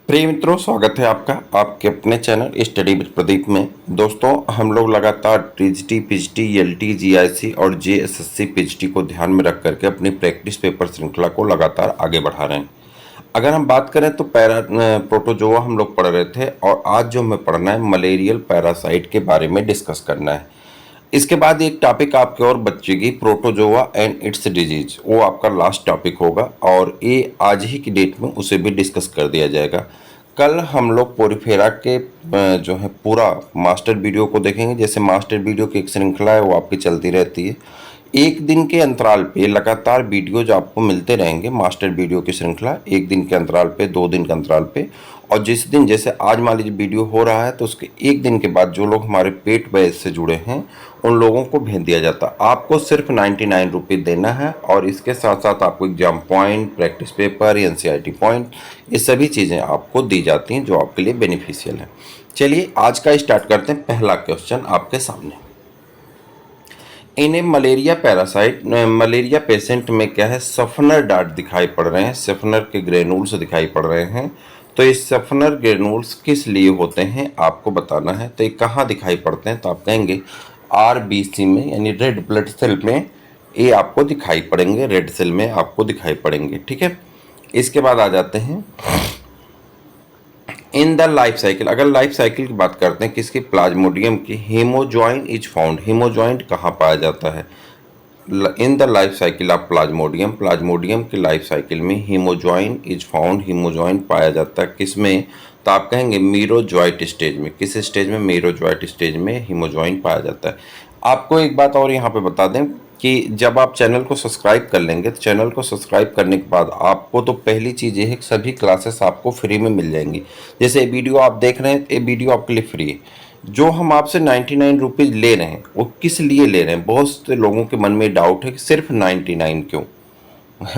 प्रिय मित्रों, स्वागत है आपका आपके अपने चैनल स्टडी विद प्रदीप में। दोस्तों, हम लोग लगातार टीजीटी, पीजीटी, एलटी, जीआईसी और जेएसएससी पीजीटी को ध्यान में रख करके अपनी प्रैक्टिस पेपर श्रृंखला को लगातार आगे बढ़ा रहे हैं। अगर हम बात करें तो प्रोटोजोआ हम लोग पढ़ रहे थे और आज जो हमें पढ़ना है मलेरियल पैरासाइट के बारे में डिस्कस करना है। इसके बाद एक टॉपिक आपके और बचेगी, प्रोटोजोआ एंड इट्स डिजीज। वो आपका लास्ट टॉपिक होगा और ये आज ही की डेट में उसे भी डिस्कस कर दिया जाएगा। कल हम लोग पोरीफेरा के जो है पूरा मास्टर वीडियो को देखेंगे। जैसे मास्टर वीडियो की एक श्रृंखला है वो आपकी चलती रहती है। एक दिन के अंतराल पे लगातार वीडियोज आपको मिलते रहेंगे। मास्टर वीडियो की श्रृंखला एक दिन के अंतराल पे, 2 दिन के अंतराल पे, और जिस दिन जैसे आज मान लीजिए वीडियो हो रहा है तो उसके एक दिन के बाद जो लोग हमारे पेड बैच से जुड़े हैं उन लोगों को भेज दिया जाता है। आपको सिर्फ 99 रुपये देना है और इसके साथ साथ आपको exam point, practice paper, NCERT point, ये सभी चीज़ें आपको दी जाती हैं जो आपके लिए बेनिफिशियल है। चलिए आज का स्टार्ट करते हैं। पहला क्वेश्चन आपके सामने, इन्हें मलेरिया पैरासाइट, मलेरिया पेशेंट में क्या है, सफनर डार्ट दिखाई पड़ रहे हैं, सफनर के ग्रेनुल्स दिखाई पड़ रहे हैं। तो ये सफनर ग्रेनुल्स किस लिए होते हैं आपको बताना है। तो ये कहाँ दिखाई पड़ते हैं, तो आप कहेंगे आरबीसी में, यानी रेड ब्लड सेल में ये आपको दिखाई पड़ेंगे, रेड सेल में आपको दिखाई पड़ेंगे। ठीक है, इसके बाद आ जाते हैं इन द लाइफ साइकिल। अगर लाइफ साइकिल की बात करते हैं किसकी, प्लाज्मोडियम की, हीमोजॉइन इज फाउंड। हीमोजॉइंट कहाँ पाया जाता है, in the life cycle of Plasmodium. Plasmodium की लाइफ साइकिल में हीमोजॉइन इज फाउंड, हीमोजॉइन पाया जाता है किसमें, तो आप कहेंगे मीरोजॉइट स्टेज में। किस स्टेज में, मीरोजॉइट स्टेज में हीमोजॉइन पाया जाता है। आपको एक बात और यहाँ पे बता दें कि जब आप चैनल को सब्सक्राइब कर लेंगे तो चैनल को सब्सक्राइब करने के बाद आपको तो पहली चीज़ ये है कि सभी क्लासेस आपको फ्री में मिल जाएंगी। जैसे ये वीडियो आप देख रहे हैं, ये वीडियो आपके लिए फ्री है। जो हम आपसे 99 रुपीज़ ले रहे हैं वो किस लिए ले रहे हैं, बहुत से लोगों के मन में डाउट है कि सिर्फ 99 क्यों।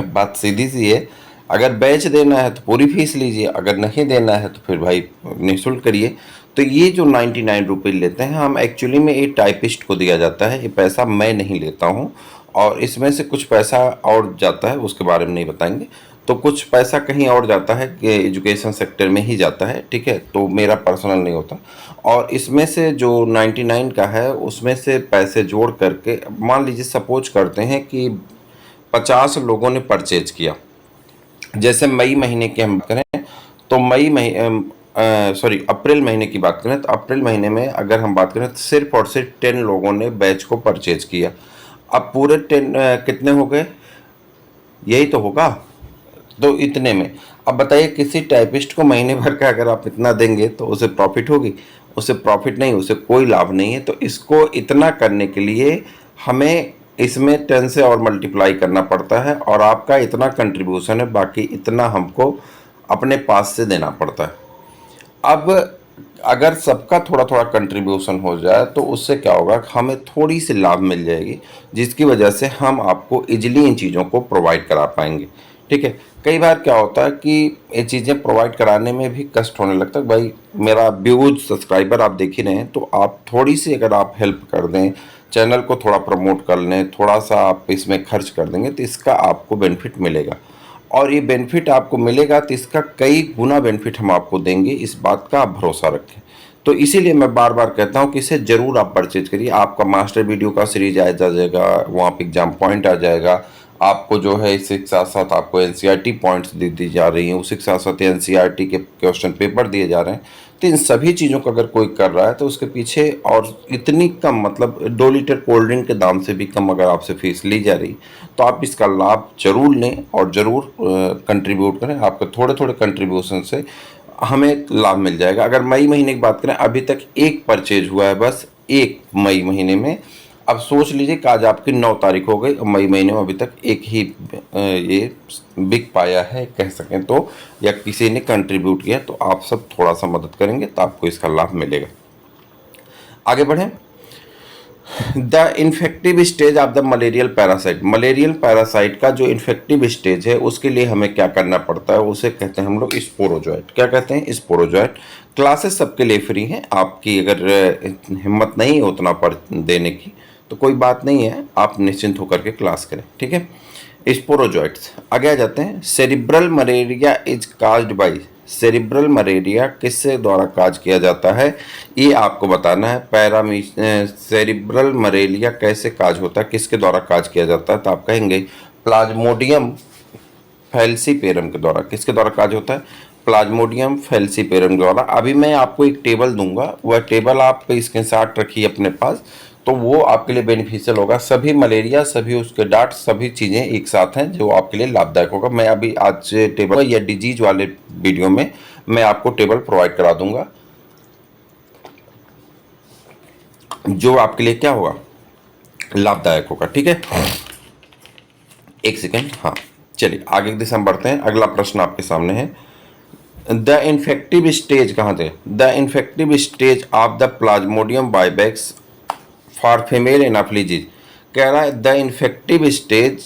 बात सीधी सी है, अगर बैच देना है तो पूरी फीस लीजिए, अगर नहीं देना है तो फिर भाई निःशुल्क करिए। तो ये जो 99 रुपये लेते हैं हम एक्चुअली में ये टाइपिस्ट को दिया जाता है, ये पैसा मैं नहीं लेता हूँ। और इसमें से कुछ पैसा और जाता है, उसके बारे में नहीं बताएंगे। तो कुछ पैसा कहीं और जाता है कि एजुकेशन सेक्टर में ही जाता है, ठीक है, तो मेरा पर्सनल नहीं होता। और इसमें से जो 99 का है उसमें से पैसे जोड़ करके मान लीजिए सपोज करते हैं कि 50 लोगों ने परचेज किया। जैसे मई महीने की हम करें तो अप्रैल महीने की बात करें तो अप्रैल महीने में अगर हम बात करें तो सिर्फ और सिर्फ 10 लोगों ने बैच को परचेज किया। अब पूरे 10 कितने हो गए, यही तो होगा। तो इतने में अब बताइए किसी टाइपिस्ट को महीने भर का अगर आप इतना देंगे तो उसे प्रॉफिट होगी, उसे प्रॉफिट नहीं, उसे कोई लाभ नहीं है। तो इसको इतना करने के लिए हमें इसमें 10 से और मल्टीप्लाई करना पड़ता है और आपका इतना कंट्रीब्यूशन है, बाकी इतना हमको अपने पास से देना पड़ता है। अब अगर सबका थोड़ा थोड़ा कंट्रीब्यूशन हो जाए तो उससे क्या होगा, हमें थोड़ी सी लाभ मिल जाएगी, जिसकी वजह से हम आपको इजीली इन चीज़ों को प्रोवाइड करा पाएंगे। ठीक है, कई बार क्या होता है कि ये चीज़ें प्रोवाइड कराने में भी कष्ट होने लगता है। भाई मेरा व्यूज सब्सक्राइबर आप देख ही रहे हैं, तो आप थोड़ी सी अगर आप हेल्प कर दें, चैनल को थोड़ा प्रमोट कर लें, थोड़ा सा आप इसमें खर्च कर देंगे तो इसका आपको बेनिफिट मिलेगा। और ये बेनिफिट आपको मिलेगा तो इसका कई गुना बेनिफिट हम आपको देंगे, इस बात का आप भरोसा रखें। तो इसीलिए मैं बार बार कहता हूँ कि इसे ज़रूर आप परचेज करिए। आपका मास्टर वीडियो का सीरीज आ जाएगा, वहाँ पे एग्जाम पॉइंट आ जाएगा, आपको जो है इसके साथ साथ आपको एनसीईआरटी पॉइंट्स दी जा रही हैं, उसी के साथ साथ एनसीईआरटी के क्वेश्चन पेपर दिए जा रहे हैं। तो इन सभी चीज़ों को अगर कोई कर रहा है तो उसके पीछे, और इतनी कम मतलब 2 लीटर कोल्ड ड्रिंक के दाम से भी कम अगर आपसे फीस ली जा रही, तो आप इसका लाभ जरूर लें और ज़रूर कंट्रीब्यूट करें। आपके थोड़े थोड़े कंट्रीब्यूशन से हमें लाभ मिल जाएगा। अगर मई महीने की बात करें, अभी तक एक परचेज हुआ है बस, एक मई महीने में। अब सोच लीजिए कि आज आपकी 9 तारीख हो गई और मई महीने में अभी तक एक ही ये बिक पाया है कह सकें तो, या किसी ने कंट्रीब्यूट किया। तो आप सब थोड़ा सा मदद करेंगे तो आपको इसका लाभ मिलेगा। आगे बढ़ें। The infective stage of the malarial parasite. Malarial parasite का जो इन्फेक्टिव स्टेज है उसके लिए हमें क्या करना पड़ता है, उसे कहते हैं हम लोग स्पोरोजॉइट। क्या कहते हैं, स्पोरोजॉइट। क्लासेस सबके लिए फ्री हैं, आपकी अगर हिम्मत नहीं है उतना पढ़ देने की तो कोई बात नहीं है, आप निश्चिंत होकर के क्लास करें। ठीक है, स्पोरोजॉइट्स। आगे आ जाते हैं। Cerebral malaria is caused by cerebral malaria किससे द्वारा काज किया जाता है, ये आपको बताना है। सेरिब्रल मलेरिया कैसे काज होता है, किसके द्वारा काज किया जाता है, तो आप कहेंगे प्लाज्मोडियम फैल्सीपेरम के द्वारा। किसके द्वारा काज होता है, प्लाज्मोडियम फैल्सीपेरम द्वारा। अभी मैं आपको एक टेबल दूंगा, वह टेबल आप स्क्रीनशॉट रखिए अपने पास, तो वो आपके लिए बेनिफिशियल होगा। सभी मलेरिया, सभी उसके डाट, सभी चीज़ें एक साथ हैं जो आपके लिए लाभदायक होगा। मैं अभी आज टेबल या डिजीज वाले वीडियो में मैं आपको टेबल प्रोवाइड करा दूंगा जो आपके लिए क्या होगा, लाभदायक होगा। ठीक है, एक सेकेंड। हाँ, चलिए आगे की दिशा में बढ़ते हैं। अगला प्रश्न आपके सामने है, द इन्फेक्टिव स्टेज कहाँ थे, the infective stage of the Plasmodium vivax for female Anopheles. कह रहा है the infective stage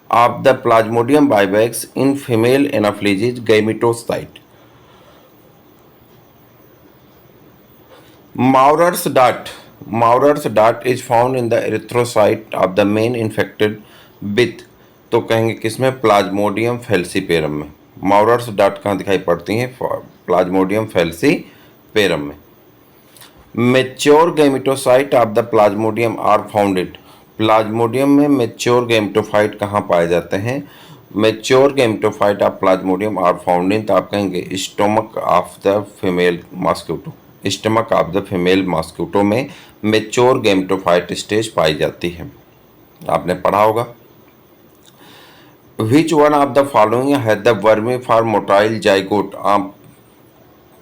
of the Plasmodium vivax in female Anopheles gametocyte. Maurer's dart is found in the erythrocyte of the man infected with, तो कहेंगे किसमें, Plasmodium falciparum में। माउरर्स dot कहाँ दिखाई पड़ती हैं, प्लाज्मोडियम फैल्सीपेरम में। Mature gametocyte of the Plasmodium are founded, Plasmodium में मेच्योर गैमेटोफाइट कहाँ पाए जाते हैं, mature gametophyte of Plasmodium are found in, तो आप कहेंगे stomach of the female mosquito. Stomach of the female mosquito में मेच्योर गैमेटोफाइट स्टेज पाई जाती है, आपने पढ़ा होगा। Which one of the following has the vermiform motile zygote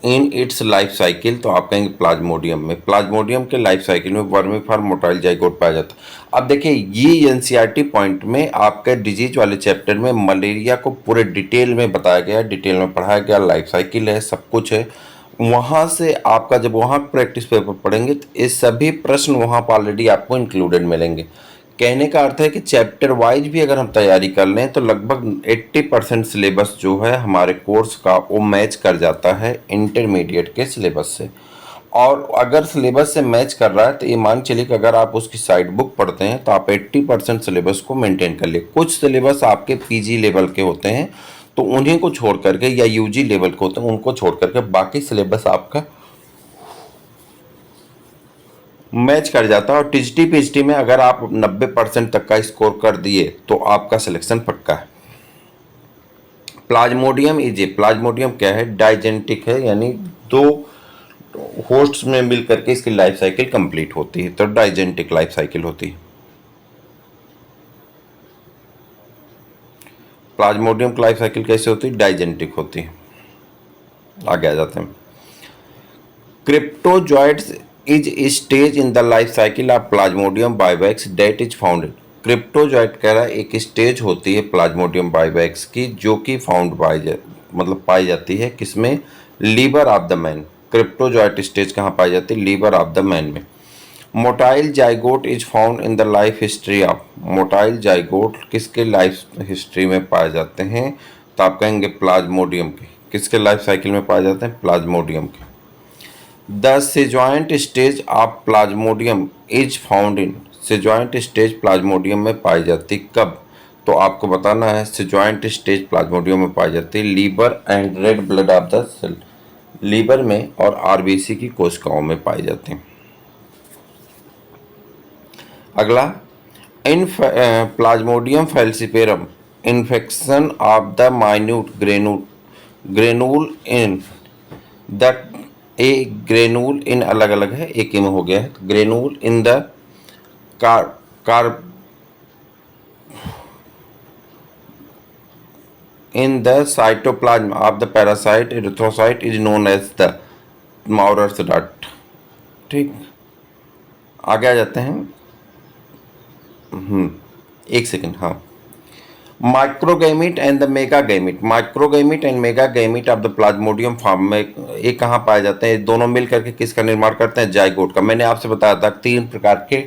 in its life cycle, तो आप कहेंगे प्लाज्मोडियम में। प्लाज्मोडियम के लाइफ साइकिल में वर्मीफॉर मोटाइल जाइगोट पाया जाता है। अब देखिए, ये एनसीईआरटी पॉइंट में आपके डिजीज वाले चैप्टर में मलेरिया को पूरे डिटेल में बताया गया, डिटेल में पढ़ाया गया, लाइफ साइकिल है, सब कुछ है। वहाँ से आपका जब वहाँ प्रैक्टिस पेपर पढ़ेंगे तो ये सभी प्रश्न वहाँ पर ऑलरेडी आपको इंक्लूडेड मिलेंगे। कहने का अर्थ है कि चैप्टर वाइज भी अगर हम तैयारी कर लें तो लगभग 80% सिलेबस जो है हमारे कोर्स का वो मैच कर जाता है इंटरमीडिएट के सिलेबस से। और अगर सिलेबस से मैच कर रहा है तो ये मान चलिए कि अगर आप उसकी साइड बुक पढ़ते हैं तो आप 80% सिलेबस को मेंटेन कर लिए। कुछ सिलेबस आपके पीजी लेवल के होते हैं तो उन्हीं को छोड़ करके, या यूजी लेवल के होते हैं उनको छोड़ करके बाकी सिलेबस आपका मैच कर जाता है। और टीजीटी पीजीटी में अगर आप 90% तक का स्कोर कर दिए तो आपका सिलेक्शन पक्का है। प्लाज्मोडियम इज ए, प्लाज्मोडियम क्या है, डाइजेनेटिक है, यानी दो होस्ट्स में मिल करके इसकी लाइफ साइकिल कंप्लीट होती है, तो डाइजेनेटिक लाइफ साइकिल होती है। प्लाज्मोडियम की लाइफ साइकिल कैसे होती है, डाइजेनेटिक होती है। आगे आ जाते हैं। Cryptozoites is stage in the life cycle of Plasmodium vivax that is founded. Cryptozoite कह रहा है एक स्टेज होती है प्लाज्मोडियम बाइवैक्स की जो कि पाई जाती है किसमें, liver of the man. Cryptozoite stage कहाँ पाई जाती है, लीवर ऑफ द मैन में। Motile zygote is found in the life history of, motile zygote किसके लाइफ हिस्ट्री में पाए जाते हैं, तो आप कहेंगे प्लाज्मोडियम के। किसके लाइफ साइकिल में पाए जाते हैं, प्लाज्मोडियम के। The schizont stage of Plasmodium is found in, schizont stage Plasmodium में पाई जाती कब, तो आपको बताना है सेजॉइंट स्टेज प्लाज्मोडियम में पाई जाती है liver and red blood of the cell, liver में और आरबीसी की कोशिकाओं में पाई जाती हैं। अगला, in Plasmodium falciparum infection of the minute granule in the, a granule इन अलग अलग है, एक में हो गया है, granule in the in the cytoplasm of the parasite erythrocyte is known as the Maurer's dart। ठीक, आगे आ जाते हैं। एक सेकेंड। हाँ, microgamete and the megagamete, microgamete and megagamete of the Plasmodium form में ये कहाँ पाए जाते हैं, दोनों मिल करके किसका निर्माण करते हैं, जाइगोट का। मैंने आपसे बताया था 3 प्रकार के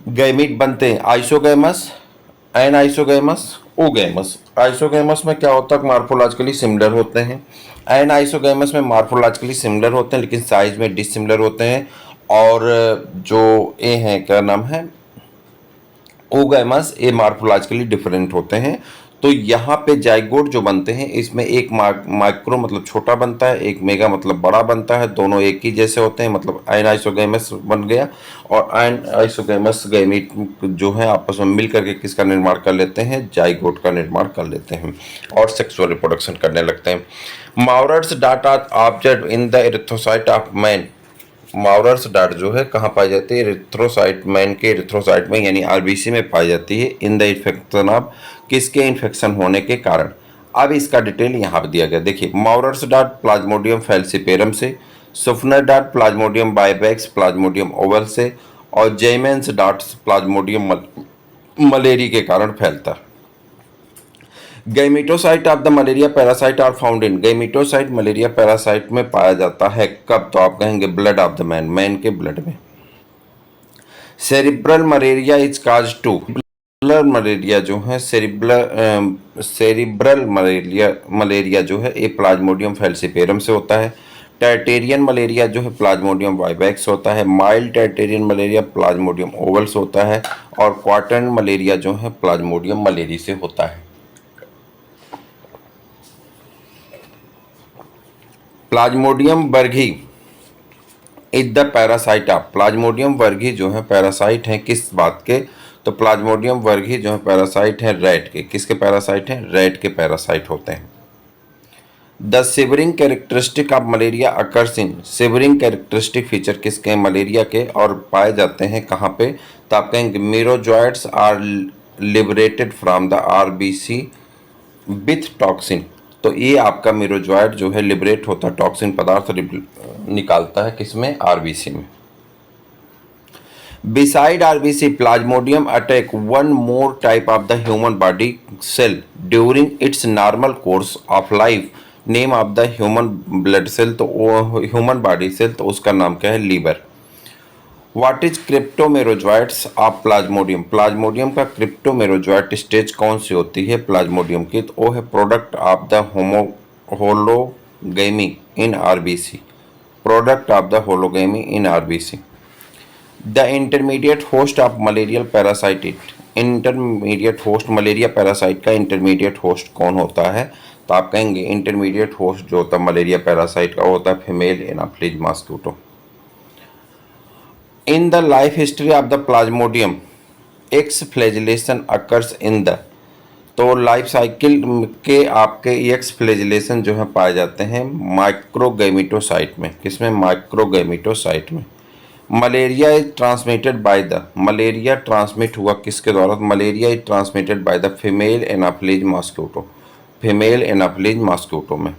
गैमिट बनते हैं, आइसोगैमस, एनाइसोगैमस, ओगैमस। आइसोगैमस में क्या होता है, मार्फोलॉजिकली सिमिलर होते हैं। एनाइसोगैमस में मार्फोलॉजिकली सिमिलर होते हैं लेकिन साइज में डिसिमिलर होते हैं। और जो ए हैं, क्या नाम है, ओगैमस, ये मार्फोलॉजिकली डिफरेंट होते हैं। तो यहाँ पे जाइगोट जो बनते हैं इसमें एक माइक्रो मतलब छोटा बनता है, एक मेगा मतलब बड़ा बनता है, दोनों एक ही जैसे होते हैं, मतलब आयन आइसोगैमस बन गया। और आयन आइसोगैमस गैमीट जो है आपस में मिल करके किसका निर्माण कर लेते हैं, जाइगोट का निर्माण कर लेते हैं और सेक्सुअल रिप्रोडक्शन करने लगते हैं। Maurer's dot are observe in the erythrocyte of man. Maurer's dot जो है कहाँ पाई जाती है, इरिथ्रोसाइट, मैन के इरिथ्रोसाइट में यानी आरबीसी में पाई जाती है। इन द इन्फेक्शन ऑफ, किसके इन्फेक्शन होने के कारण। अब इसका डिटेल यहाँ पर दिया गया, देखिए मॉरर्स डॉट प्लाज्मोडियम फैल्सिपेरम से, सुफनर डॉट प्लाज्मोडियम बाइबैक्स प्लाज्मोडियम ओवल से, और जैमेंस डॉट प्लाज्मोडियम मलेरी के कारण फैलता है। Gametocyte of the malaria parasite are found in, gametocyte malaria parasite में पाया जाता है कब, तो आप कहेंगे blood of the man, man के ब्लड में। Cerebral malaria is cause to, malaria जो है सेरिब्रल मलेरिया जो है ये प्लाज्मोडियम फैल्सिपेरम से होता है। टाइटेरियन मलेरिया जो है प्लाज्मोडियम वाइवैक्स होता है। माइल्ड टाइटेरियन मलेरिया प्लाज्मोडियम ओवल्स होता है। और क्वार्टन मलेरिया जो है प्लाज्मोडियम मलेरी से होता है। प्लाज्मोडियम वर्गी is the parasite of, Plasmodium वर्गी जो है पैरासाइट है किस बात के, तो प्लाज्मोडियम वर्गी जो है पैरासाइट है रैट के, किसके पैरासाइट हैं, रैट के पैरासाइट होते हैं। The shivering characteristic of malaria occurs in, shivering characteristic feature किसके हैं, मलेरिया के, और पाए जाते हैं कहाँ पे, तो आप कहेंगे merozoites are liberated from the RBC with toxin. तो ये आपका मीरोजॉइड जो है लिबरेट होता है, टॉक्सिन पदार्थ निकालता है किसमें, आरबीसी में। Beside RBC, Plasmodium attack one more type of the human body cell during its normal course of life. Name of the human blood cell, तो ह्यूमन बॉडी सेल, तो उसका नाम क्या है, liver. What is cryptomerozoites of Plasmodium? Plasmodium का cryptomerozoite stage कौन सी होती है प्लाज्मोडियम की, तो वो है product of the hologamy in RBC, product of the hologamy in RBC. The intermediate host of malarial parasite, intermediate host malaria parasite का intermediate host कौन होता है, तो आप कहेंगे इंटरमीडिएट होस्ट जो होता है मलेरिया पैरासाइट का होता है female Anopheles mosquito. In the life history of the Plasmodium exflagellation occurs in the, तो लाइफ साइकिल के आपके एक्स फ्लैजिलेशन जो है पाए जाते हैं माइक्रोगैमिटोसाइट में, किसमें, माइक्रोगैमिटोसाइट में। Malaria is transmitted by the, malaria transmit हुआ किसके द्वारा, malaria is transmitted by the female Anopheles mosquito, female Anopheles mosquito में।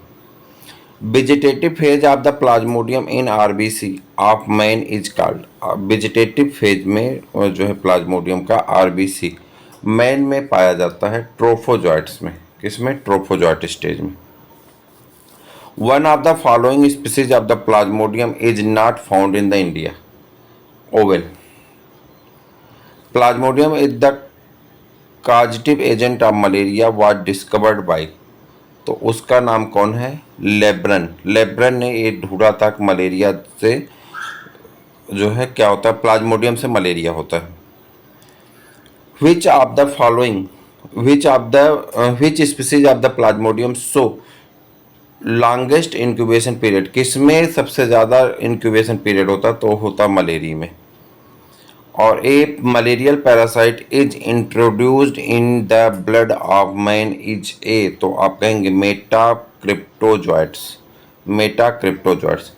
Vegetative phase of the Plasmodium in RBC of man is called, vegetative phase में जो है Plasmodium का RBC man में पाया जाता है ट्रोफोजॉइट्स में, किसमें, ट्रोफोजॉइट स्टेज में। One of the following species of the plasmodium is not found in the India, oval. Plasmodium is the causative agent of malaria was discovered by, तो उसका नाम कौन है, लेब्रन, लेब्रन ने ये ढूंढा था मलेरिया से जो है क्या होता है, प्लाज्मोडियम से मलेरिया होता है। Which of the following, which species of the Plasmodium so longest incubation period, किसमें सबसे ज़्यादा इंक्यूबेशन पीरियड होता, तो होता मलेरिया में। और a malarial parasite is introduced in the blood of man is a, तो आप कहेंगे metacryptozoites, metacryptozoites.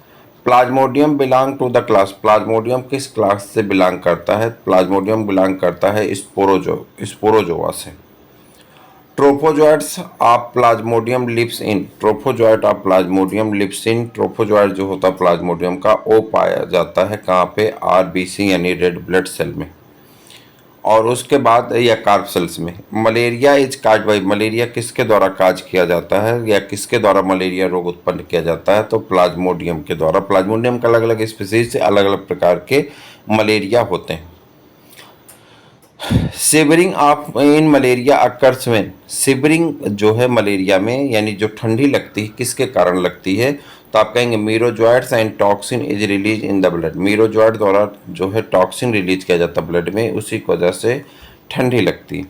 Plasmodium belong to the class, plasmodium किस क्लास से बिलोंग करता है, प्लाज्मोडियम बिलोंग करता है स्पोरोजोआ से। Trophozoites of plasmodium lives in, trophozoite of plasmodium lives in, trophozoite जो होता है प्लाज्मोडियम का वो पाया जाता है कहाँ पे, आरबीसी यानी रेड ब्लड सेल में, और उसके बाद या कार्प सेल्स में। Malaria is cause by, malaria किसके द्वारा काज किया जाता है या किसके द्वारा मलेरिया रोग उत्पन्न किया जाता है, तो प्लाज्मोडियम के द्वारा। प्लाज्मोडियम का अलग अलग स्पीसीज से अलग अलग प्रकार के मलेरिया होते हैं। Shivering of in malaria occurs when, shivering जो है मलेरिया में यानी जो ठंडी लगती है किसके कारण लगती है, तो आप कहेंगे merozoites and toxin is release in the blood, merozoite द्वारा जो है टॉक्सिन रिलीज किया जाता है ब्लड में, उसी की वजह से ठंडी लगती है।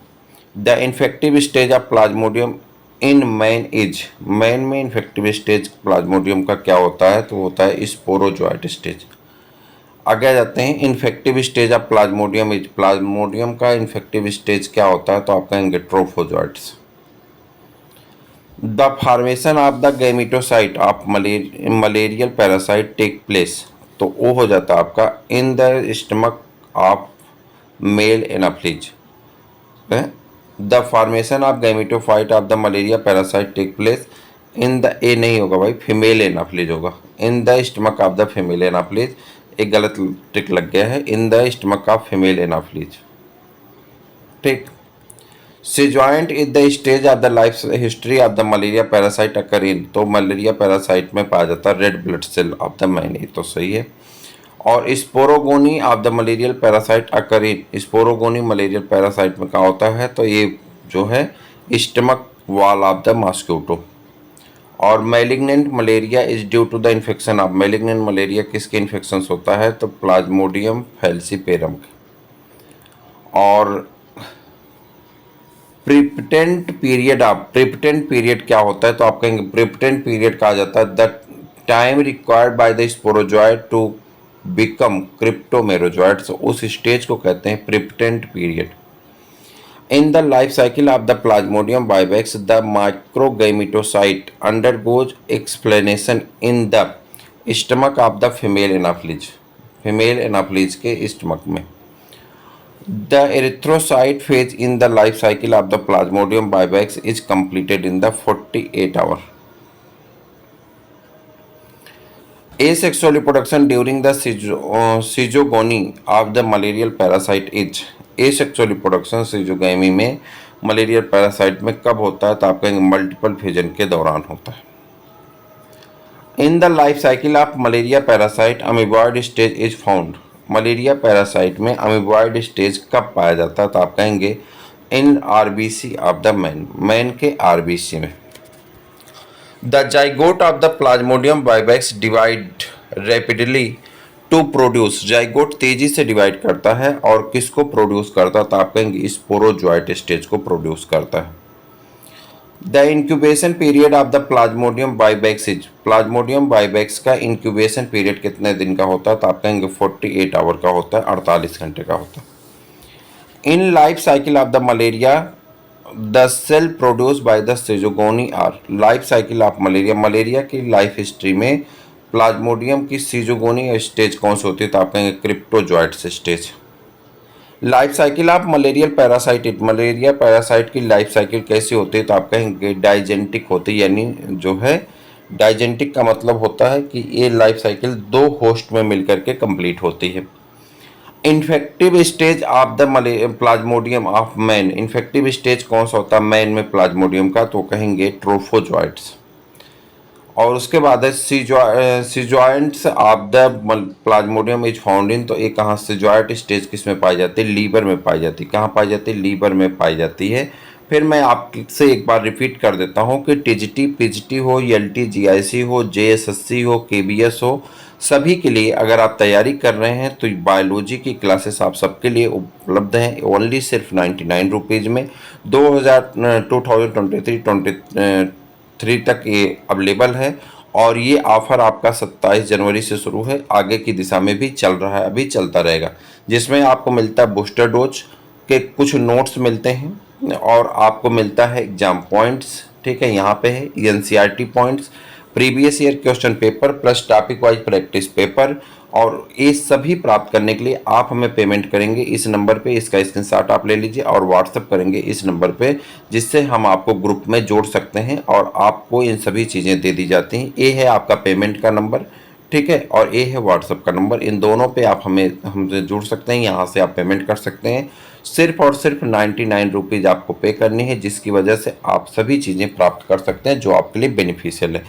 The infective stage of Plasmodium in man is, man में इन्फेक्टिव स्टेज प्लाज्मोडियम का क्या होता है, तो होता है स्पोरोजोइट स्टेज। आगे आ जाते हैं, infective stage of Plasmodium is, plasmodium का इन्फेक्टिव स्टेज क्या होता है, तो आप कहेंगे trophozoites. The formation of the gametocyte of malarial parasite take place, तो वो हो जाता है आपका in the stomach of male anopheles. The formation of gametophyte of the malaria parasite take place in the, ए नहीं होगा भाई, फीमेल एनाफ्लीज होगा, in the stomach of the female anopheles. एक गलत टिक लग गया है, in the stomach of female anopheles. ठीक। Schizont is the stage of the life history of the malaria parasite occur in, तो मलेरिया पैरासाइट में पाया जाता है red blood cell of the man, ये तो सही है। और sporogony of the malarial parasite occur in, sporogony malarial parasite में कहाँ होता है, तो ये जो है stomach wall of the mosquito. और malignant malaria is due to the infection of, malignant malaria किसके इन्फेक्शन होता है, तो प्लाज्मोडियम फैल्सीपेरम के। और prepatent period of, prepatent period क्या होता है, तो आप कहेंगे प्रिपटेंट पीरियड कहा जाता है the time required by the sporozoite to become cryptomerozoite, उस स्टेज को कहते हैं prepatent period. In the life cycle of the Plasmodium vivax the microgametocyte undergoes explanation in the stomach of the female anopheles, female anopheles के stomach में। The erythrocyte phase in the life cycle of the Plasmodium vivax is completed in the 48 hour. Asexual reproduction during the syzogony of the malarial parasite is, asexual reproduction syzogamy में malarial parasite में कब होता है, तो आप कहेंगे multiple fission के दौरान होता है। In the life cycle of malaria parasite amoeboid stage is found, malaria parasite में अमीबॉइड स्टेज कब पाया जाता है, तो आप कहेंगे in RBC of the man, man के आरबीसी में। The zygote of the plasmodium vivax divide rapidly to produce, zygote तेजी से डिवाइड करता है और किसको प्रोड्यूस करता है, तो आप कहेंगे स्पोरोजॉइट स्टेज को प्रोड्यूस करता है। The incubation period of the plasmodium vivax is, Plasmodium vivax का इंक्यूबेशन पीरियड कितने दिन का होता है, तो आप कहेंगे 48 आवर का होता है, 48 घंटे का होता है। In life cycle of the malaria the cell produce by the schizogony are, life cycle of malaria, malaria की लाइफ हिस्ट्री में प्लाज्मोडियम की सिजोगोनी स्टेज कौन सी होती है, तो आप कहेंगे cryptozoites stage. Life cycle of malarial parasite, malaria parasite की लाइफ साइकिल कैसी होती है, तो आप कहेंगे डाइजेंटिक होती है, यानी जो है डाइजेंटिक का मतलब होता है कि ये लाइफ साइकिल दो होस्ट में मिलकर के कंप्लीट होती है। Infective stage of the Plasmodium of man, infective stage कौन सा होता है मैन में प्लाज्मोडियम का, तो कहेंगे ट्रोफोजॉइट्स। और उसके बाद है schizonts of the plasmodium is found in, तो ये कहाँ सिजॉइट स्टेज किस में पाई जाती है, लीवर में पाई जाती है। कहाँ पाई जाती है, लीवर में पाई जाती है। फिर मैं आपसे एक बार रिपीट कर देता हूँ कि टीजीटी, पीजीटी हो, एलटी, जीआईसी हो, जेएसएससी हो, केबीएस हो, सभी के लिए अगर आप तैयारी कर रहे हैं तो बायोलॉजी की क्लासेस आप सबके लिए उपलब्ध हैं ओनली सिर्फ 99 रुपीज़ में। 2023 तक ये अवेलेबल है और ये ऑफ़र आपका 27 जनवरी से शुरू है, आगे की दिशा में भी चल रहा है, अभी चलता रहेगा, जिसमें आपको मिलता है बूस्टर डोज के कुछ नोट्स मिलते हैं और आपको मिलता है एग्जाम पॉइंट्स। ठीक है, यहाँ पे है NCERT points, previous year question paper plus topic wise practice paper. और ये सभी प्राप्त करने के लिए आप हमें पेमेंट करेंगे इस नंबर पे, इसका स्क्रीनशॉट आप ले लीजिए और व्हाट्सअप करेंगे इस नंबर पे, जिससे हम आपको ग्रुप में जोड़ सकते हैं और आपको इन सभी चीज़ें दे दी जाती हैं। ये है आपका पेमेंट का नंबर, ठीक है, और ये है व्हाट्सअप का नंबर। इन दोनों पे आप हमसे जुड़ सकते हैं, यहाँ से आप पेमेंट कर सकते हैं। सिर्फ और सिर्फ 99 रुपीज़ आपको पे करनी है, जिसकी वजह से आप सभी चीज़ें प्राप्त कर सकते हैं जो आपके लिए बेनिफिशियल है।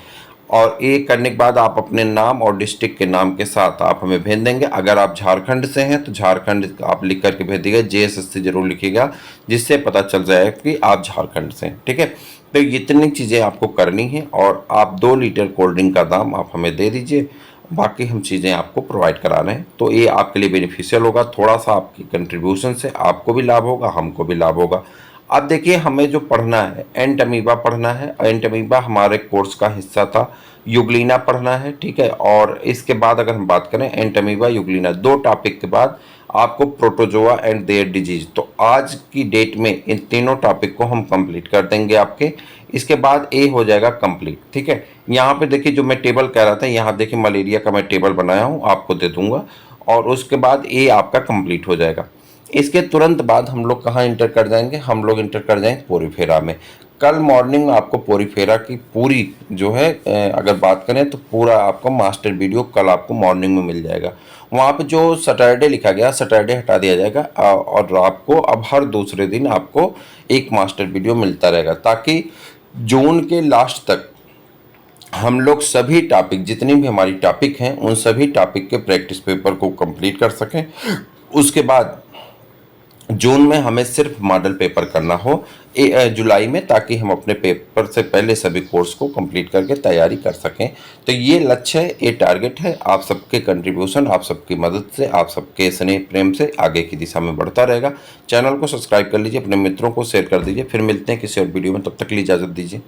और ये करने के बाद आप अपने नाम और डिस्ट्रिक्ट के नाम के साथ आप हमें भेज देंगे। अगर आप झारखंड से हैं तो झारखंड आप लिख करके भेज दीजिएगा, जेएसएससी जरूर लिखिएगा, जिससे पता चल जाएगा कि आप झारखंड से हैं। ठीक है, तो इतनी चीज़ें आपको करनी है और आप 2 लीटर कोल्ड ड्रिंक का दाम आप हमें दे दीजिए, बाकी हम चीज़ें आपको प्रोवाइड करा रहे हैं। तो ये आपके लिए बेनिफिशियल होगा, थोड़ा सा आपकी कंट्रीब्यूशन से आपको भी लाभ होगा, हमको भी लाभ होगा। अब देखिए हमें जो पढ़ना है एंटमीबा पढ़ना है। एंटमीबा हमारे कोर्स का हिस्सा था। यूग्लिना पढ़ना है, ठीक है। और इसके बाद अगर हम बात करें एंटमीबा यूग्लिना, 2 टॉपिक के बाद आपको प्रोटोजोआ एंड देयर डिजीज। तो आज की डेट में इन तीनों टॉपिक को हम कंप्लीट कर देंगे आपके। इसके बाद ए हो जाएगा कंप्लीट, ठीक है। यहाँ पे देखिए जो मैं टेबल कह रहा था, यहाँ देखिए मलेरिया का मैं टेबल बनाया हूँ, आपको दे दूंगा। और उसके बाद ए आपका कंप्लीट हो जाएगा। इसके तुरंत बाद हम लोग कहाँ इंटर कर जाएंगे, हम लोग इंटर कर जाएंगे पोरीफेरा में। कल मॉर्निंग आपको पोरीफेरा की पूरी जो है अगर बात करें तो पूरा आपको मास्टर वीडियो कल आपको मॉर्निंग में मिल जाएगा। वहाँ पे जो सैटरडे लिखा गया, सैटरडे हटा दिया जाएगा और आपको अब हर दूसरे दिन आपको एक मास्टर वीडियो मिलता रहेगा, ताकि जून के लास्ट तक हम लोग सभी टॉपिक, जितनी भी हमारी टॉपिक हैं, उन सभी टॉपिक के प्रैक्टिस पेपर को कंप्लीट कर सकें। उसके बाद जून में हमें सिर्फ मॉडल पेपर करना हो जुलाई में, ताकि हम अपने पेपर से पहले सभी कोर्स को कंप्लीट करके तैयारी कर सकें। तो ये लक्ष्य है, ये टारगेट है। आप सबके कंट्रीब्यूशन, आप सबकी मदद से, आप सबके स्नेह प्रेम से आगे की दिशा में बढ़ता रहेगा। चैनल को सब्सक्राइब कर लीजिए, अपने मित्रों को शेयर कर दीजिए। फिर मिलते हैं किसी और वीडियो में, तब तक के लिए इजाज़त दीजिए।